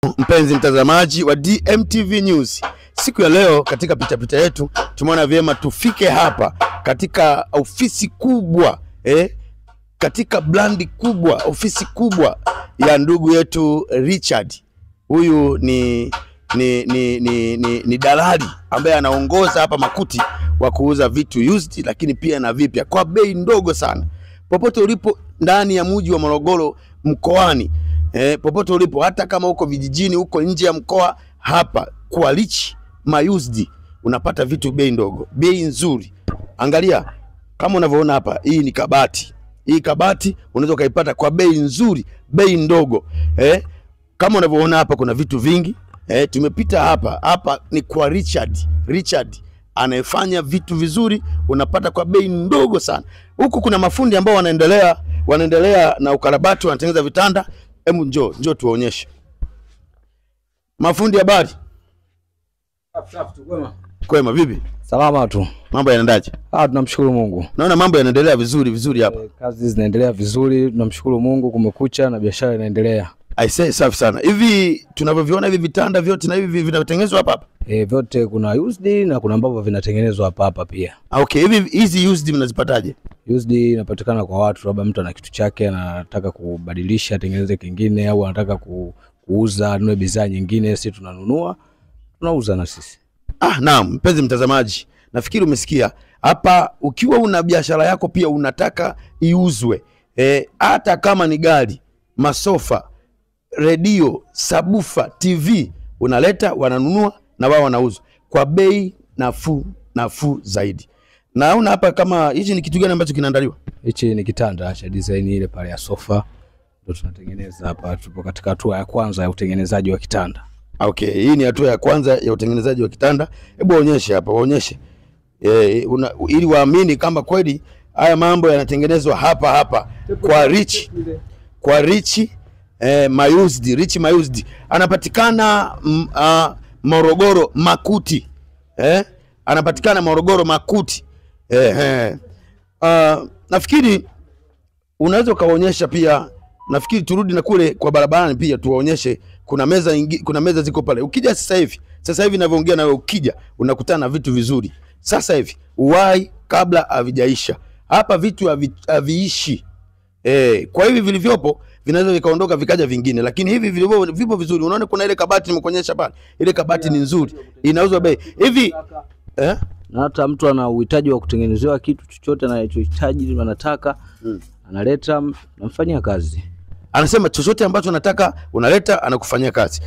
Mpenzi mtazamaji wa DMTV News, siku ya leo katika pita yetu tumeona vyema tufike hapa katika ofisi kubwa katika brandi kubwa, ofisi kubwa ya ndugu yetu Richard. Huyu ni dalali ambaye anaongoza hapa Makuti wa kuuza vitu used lakini pia na vipya kwa bei ndogo sana. Popote ulipo ndani ya mji wa Morogoro mkoani, popote ulipo, hata kama uko vijijini, uko nje ya mkoa, hapa kwa Rich Used unapata vitu bei ndogo, bei nzuri. Angalia kama unavyoona hapa, hii ni kabati. Hii kabati unaweza kuipata kwa bei nzuri, bei ndogo. Kama unavyoona hapa kuna vitu vingi. Tumepita hapa ni kwa Richard anayefanya vitu vizuri, unapata kwa bei ndogo sana. Huku kuna mafundi ambao wanaendelea na ukarabati, wanatengeneza vitanda. Hebu njoo tuwaonyeshe. Mafundi, habari? Safi, kwema vipi? Salama tu. Mambo yanaendaje? Tunamshukuru Mungu. Naona mambo yanaendelea vizuri hapa. Kazi zinaendelea vizuri, tunamshukuru Mungu, kumekucha na biashara inaendelea. I say safi sana. Hivi tunavyoviona hivi vitanda vyote na hivi vinatengenezwa hapa? Vyote kuna used na kuna ambavyo vinatengenezwa hapa pia. Okay, hizi used mnazipataje? Used inapatikana kwa watu, labda mtu ana kitu chake anataka kubadilisha atengeneze kingine, au anataka kuuza anunue bidhaa nyingine, sisi tunauza na sisi. Naam, mpenzi mtazamaji, nafikiri umesikia. Hapa ukiwa una biashara yako pia unataka iuzwe, hata kama ni gari, masofa, redio, sabufa, TV, unaleta, wananunua na wao wanauza kwa bei nafuu zaidi. Naona hapa kama hichi ni kitu gani ambacho kinaandaliwa? Hichi ni kitanda cha design ile pale ya sofa, ndio tunatengeneza hapa. Tupo katika hatua ya kwanza ya utengenezaji wa kitanda. Okay, hii ni hatua ya kwanza ya utengenezaji wa kitanda. Hebu waonyeshe hapa, waonyeshe. Ili waamini kama kweli haya mambo yanatengenezwa hapa kwa Rich Used. Anapatikana Morogoro Makuti. Anapatikana Morogoro Makuti. Nafikiri unaweza kaonyesha pia. Nafikiri turudi na kule kwa barabarani pia tuwaonyeshe. Kuna meza ziko pale. Ukija sasa hivi ninavyoongea na wewe, ukija unakutana na vitu vizuri. Sasa hivi uwai kabla havijaisha. Hapa vitu haviishi. Kwa hivi vilivyopo vinaweza vikaondoka vikaja vingine, lakini hivi vipo vizuri. Unaona kuna ile kabati nimekuonyesha pale. Ile kabati ni nzuri. Inauzwa bei. Hivi na hata mtu ana uhitaji wa kutengenezewa kitu chochote anachohitaji, anataka analeta, namfanyia kazi. Anasema chochote ambacho anataka unaleta, anakufanyia kazi.